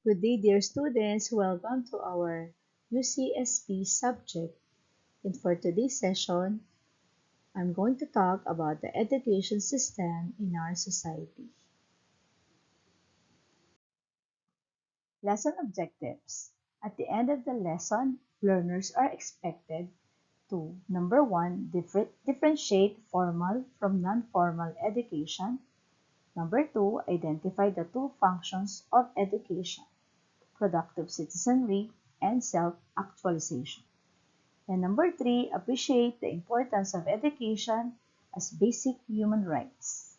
Good day, dear students. Welcome to our UCSP subject. And for today's session, I'm going to talk about the education system in our society. Lesson objectives. At the end of the lesson, learners are expected to number one, differentiate formal from non-formal education. Number two, identify the two functions of education: productive citizenry and self-actualization. And number three, appreciate the importance of education as basic human rights.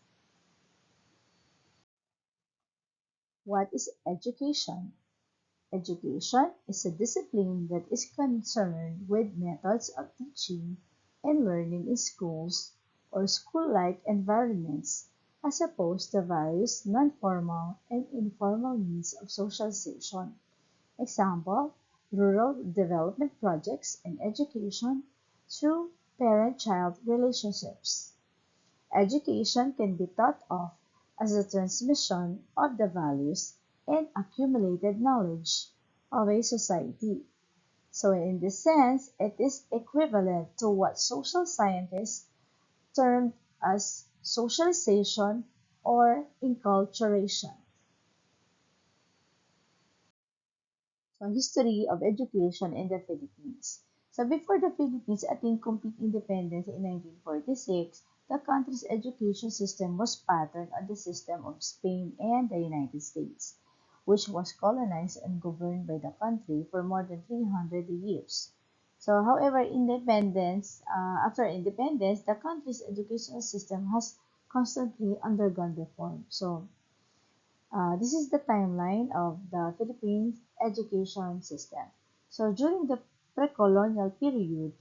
What is education? Education is a discipline that is concerned with methods of teaching and learning in schools or school-like environments, as opposed to various non-formal and informal means of socialization. Example, rural development projects and education through parent-child relationships. Education can be thought of as a transmission of the values and accumulated knowledge of a society. So in this sense, it is equivalent to what social scientists termed as socialization or enculturation. So, history of education in the Philippines. So, before the Philippines attained complete independence in 1946, the country's education system was patterned on the system of Spain and the United States, which was colonized and governed by the country for more than 300 years. So, however, after independence, the country's educational system has constantly undergone reform. So, this is the timeline of the Philippines education system. So during the pre-colonial period,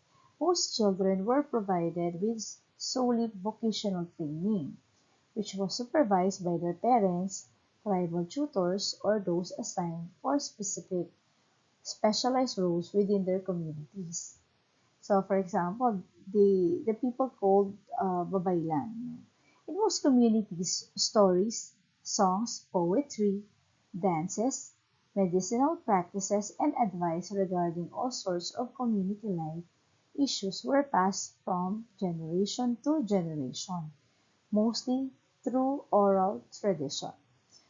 most children were provided with solely vocational training, which was supervised by their parents, tribal tutors, or those assigned for specific specialized roles within their communities. So, for example, the people called babaylan. In most communities, stories, songs, poetry, dances, medicinal practices, and advice regarding all sorts of community life issues were passed from generation to generation, mostly through oral tradition.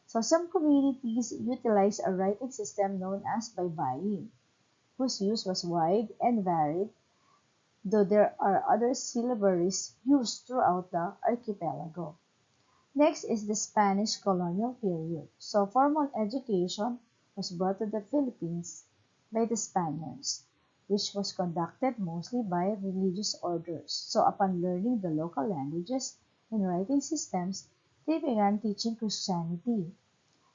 So some communities utilize a writing system known as baybayin, whose use was wide and varied, though there are other syllabaries used throughout the archipelago. Next is the Spanish colonial period. So formal education was brought to the Philippines by the Spaniards, which was conducted mostly by religious orders. So upon learning the local languages and writing systems, they began teaching Christianity,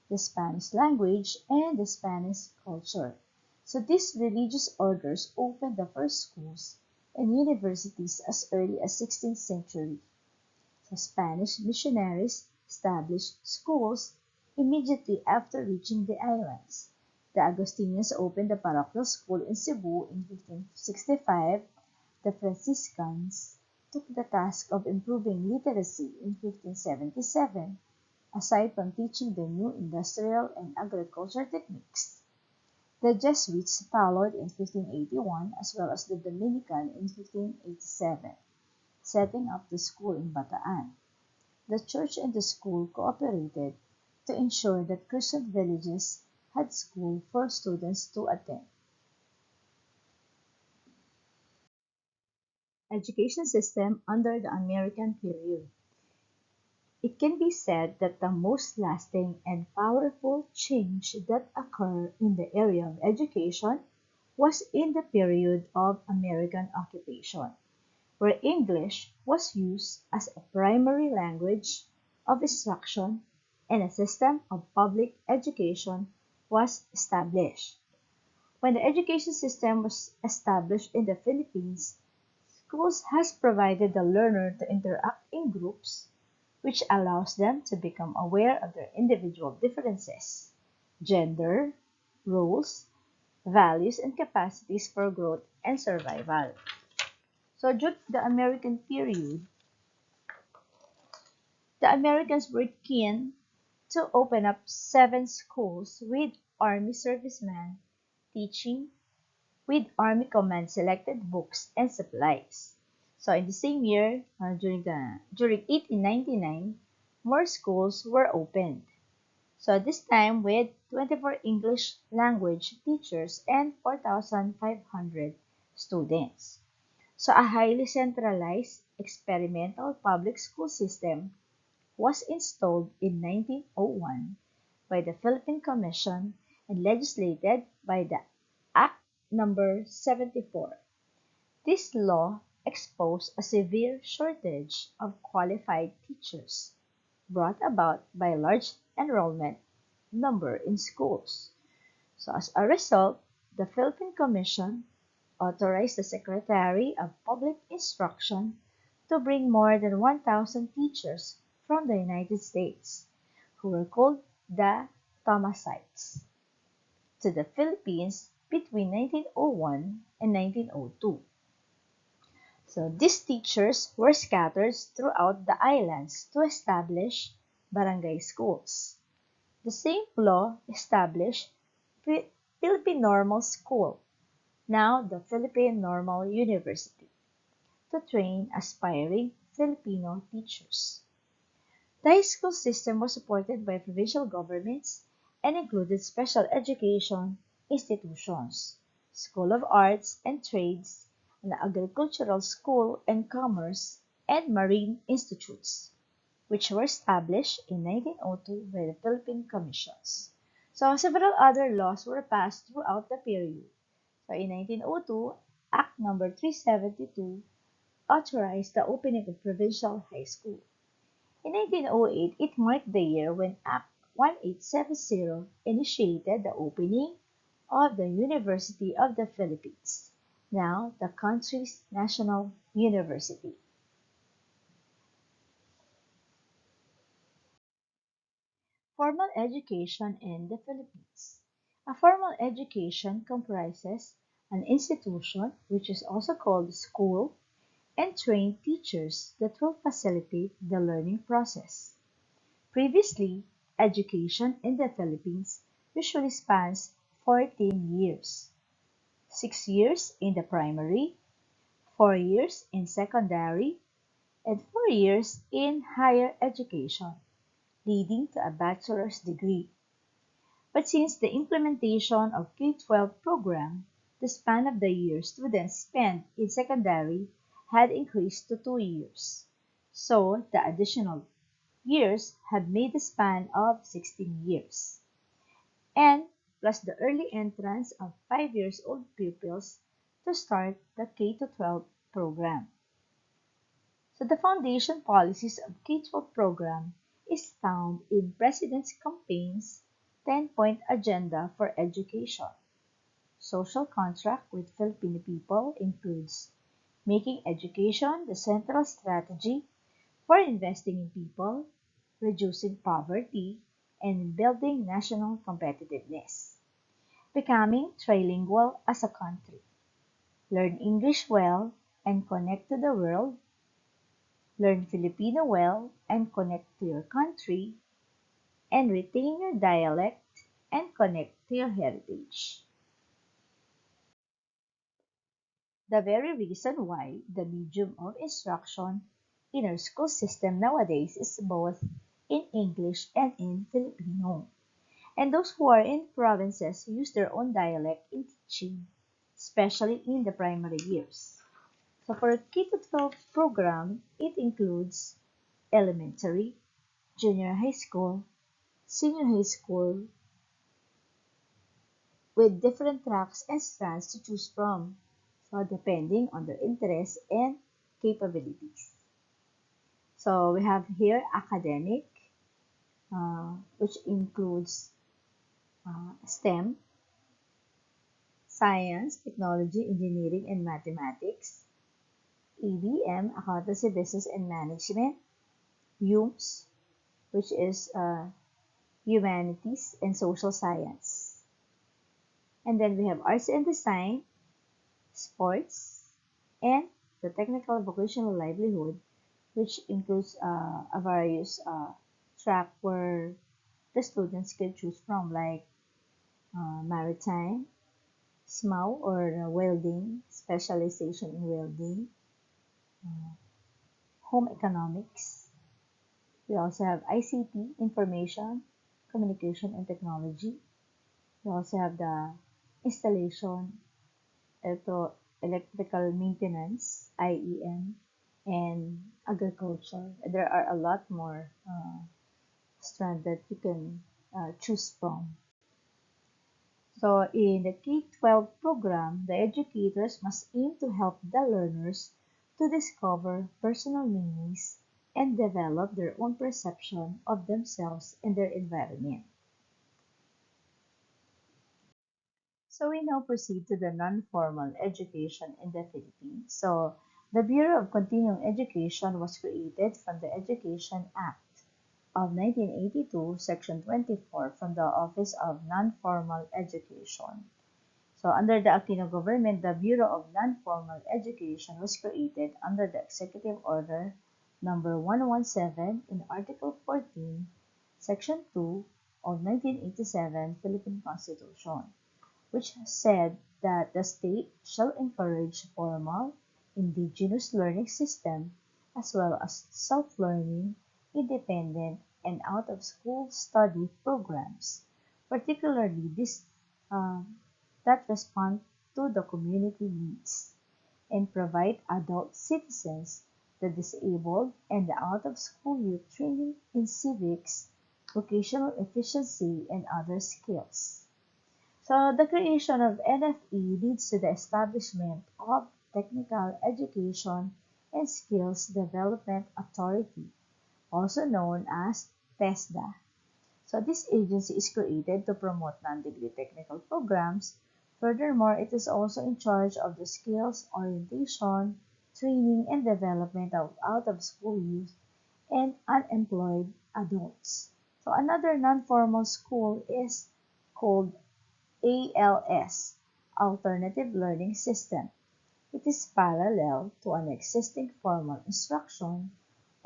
the Spanish language, and the Spanish culture. So these religious orders opened the first schools and universities as early as 16th century. So Spanish missionaries established schools immediately after reaching the islands. The Agustinians opened a parochial school in Cebu in 1565. The Franciscans took the task of improving literacy in 1577, aside from teaching the new industrial and agriculture techniques. The Jesuits followed in 1581 as well as the Dominican in 1587, setting up the school in Bataan. The church and the school cooperated to ensure that Christian villages had school for students to attend. Education system under the American period. It can be said that the most lasting and powerful change that occurred in the area of education was in the period of American occupation, where English was used as a primary language of instruction and a system of public education was established. When the education system was established in the Philippines, schools has provided the learner to interact in groups, which allows them to become aware of their individual differences, gender, roles, values, and capacities for growth and survival. So during the American period, the Americans were keen to open up 7 schools with Army servicemen teaching with Army Command selected books and supplies. So in the same year, during 1899, more schools were opened. So this time with 24 English language teachers and 4,500 students. So a highly centralized experimental public school system was installed in 1901 by the Philippine Commission and legislated by the Act Number 74. This law exposed a severe shortage of qualified teachers brought about by large enrollment number in schools. So as a result, the Philippine Commission authorized the Secretary of Public Instruction to bring more than 1,000 teachers from the United States, who were called the Thomasites, to the Philippines between 1901 and 1902. So these teachers were scattered throughout the islands to establish barangay schools. The same law established Philippine Normal School, now the Philippine Normal University, to train aspiring Filipino teachers. The high school system was supported by provincial governments and included special education institutions, School of Arts and Trades, an agricultural school and commerce, and marine institutes, which were established in 1902 by the Philippine Commissions. So several other laws were passed throughout the period. So in 1902, Act Number 372 authorized the opening of provincial high school. In 1908, it marked the year when Act 1870 initiated the opening of the University of the Philippines, now the country's national university. Formal education in the Philippines. A formal education comprises an institution, which is also called school, and trained teachers that will facilitate the learning process. Previously, education in the Philippines usually spans 14 years, 6 years in the primary, 4 years in secondary, and 4 years in higher education, leading to a bachelor's degree. But since the implementation of K-12 program, the span of the years students spend in secondary had increased to 2 years. So the additional years have made the span of 16 years. And plus the early entrance of 5 years old pupils to start the K-12 program. So the foundation policies of K-12 program is found in President's campaign's 10-point agenda for education. Social contract with Filipino people includes making education the central strategy for investing in people, reducing poverty, and building national competitiveness. Becoming trilingual as a country. Learn English well and connect to the world. Learn Filipino well and connect to your country. And retain your dialect and connect to your heritage. The very reason why the medium of instruction in our school system nowadays is both in English and in Filipino. And those who are in provinces use their own dialect in teaching, especially in the primary years. So for a K-12 program, it includes elementary, junior high school, senior high school, with different tracks and strands to choose from, so depending on their interests and capabilities. So we have here academic, which includes STEM, science, technology, engineering, and mathematics, EBM, accountancy, business, and management, HUMS, which is humanities and social science. And then we have arts and design, sports, and the technical vocational livelihood, which includes a various track where the students can choose from, like maritime, SMAW or welding, specialization in welding, home economics. We also have ICT, information, communication and technology. We also have the installation, electrical maintenance, IEM, and agriculture. There are a lot more strands that you can choose from. So in the K-12 program, the educators must aim to help the learners to discover personal meanings and develop their own perception of themselves and their environment. So we now proceed to the non-formal education in the Philippines. So the Bureau of Continuing Education was created from the Education Act of 1982, Section 24 from the Office of Non-Formal Education. So under the Aquino government, the Bureau of Non-Formal Education was created under the Executive Order number 117 in Article 14, Section 2 of 1987 Philippine Constitution, which said that the state shall encourage formal, indigenous learning system as well as self-learning, independent, and out-of-school study programs, particularly uh, that respond to the community needs, and provide adult citizens, the disabled, and the out-of-school youth training in civics, vocational efficiency, and other skills. So the creation of NFE leads to the establishment of Technical Education and Skills Development Authority, also known as TESDA. So this agency is created to promote non-degree technical programs. Furthermore, it is also in charge of the skills orientation, training, and development of out-of-school youth and unemployed adults. So another non-formal school is called ALS, Alternative Learning System. It is parallel to an existing formal instruction,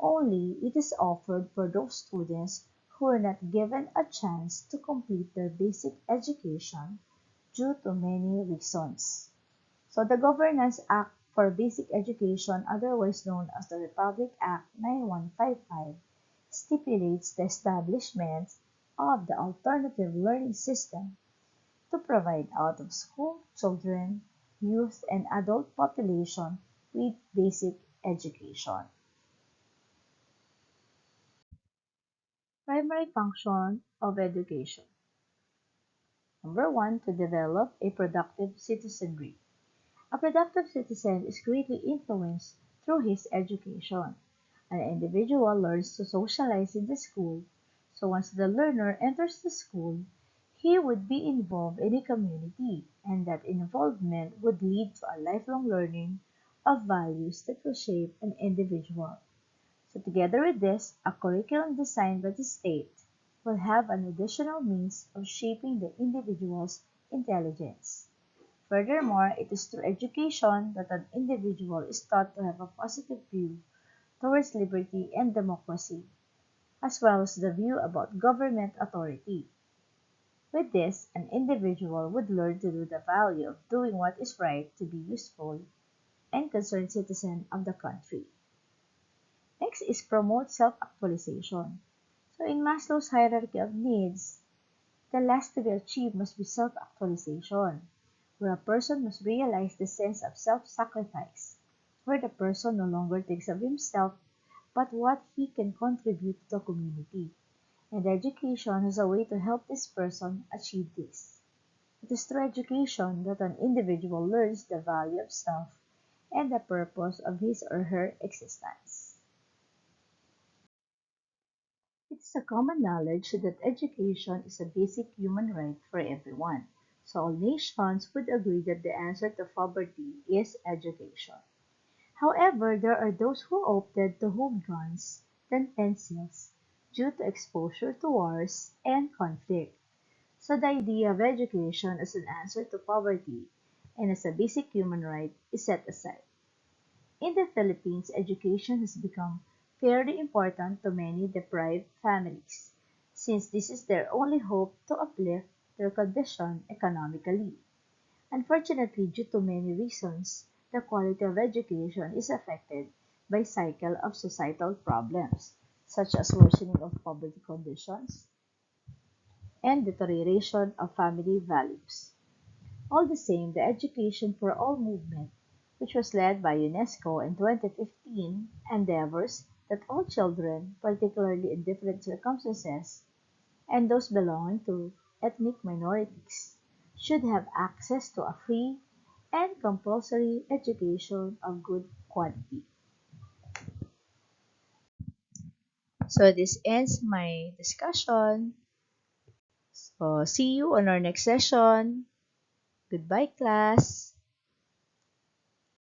only it is offered for those students who are not given a chance to complete their basic education due to many reasons. So the Governance Act for Basic Education, otherwise known as the Republic Act 9155, stipulates the establishment of the alternative learning system to provide out-of-school children, youth, and adult population with basic education. Primary function of education. Number one, to develop a productive citizenry. A productive citizen is greatly influenced through his education. An individual learns to socialize in the school, so once the learner enters the school, he would be involved in a community, and that involvement would lead to a lifelong learning of values that will shape an individual. So together with this, a curriculum designed by the state will have an additional means of shaping the individual's intelligence. Furthermore, it is through education that an individual is taught to have a positive view towards liberty and democracy, as well as the view about government authority. With this, an individual would learn to do the value of doing what is right to be useful and concerned citizen of the country. Next is promote self-actualization. So in Maslow's hierarchy of needs, the last to be achieved must be self-actualization, where a person must realize the sense of self-sacrifice, where the person no longer thinks of himself but what he can contribute to the community, and education is a way to help this person achieve this. It is through education that an individual learns the value of self and the purpose of his or her existence. It is a common knowledge that education is a basic human right for everyone, so all nations would agree that the answer to poverty is education. However, there are those who opted to hold guns than pencils due to exposure to wars and conflict. So the idea of education as an answer to poverty and as a basic human right is set aside. In the Philippines, education has become fairly important to many deprived families, since this is their only hope to uplift their condition economically. Unfortunately, due to many reasons, the quality of education is affected by cycle of societal problems, such as worsening of poverty conditions and deterioration of family values. All the same, the Education for All movement, which was led by UNESCO in 2015, endeavors that all children, particularly in different circumstances, and those belonging to ethnic minorities, should have access to a free and compulsory education of good quality. So this ends my discussion. So see you on our next session. Goodbye, class.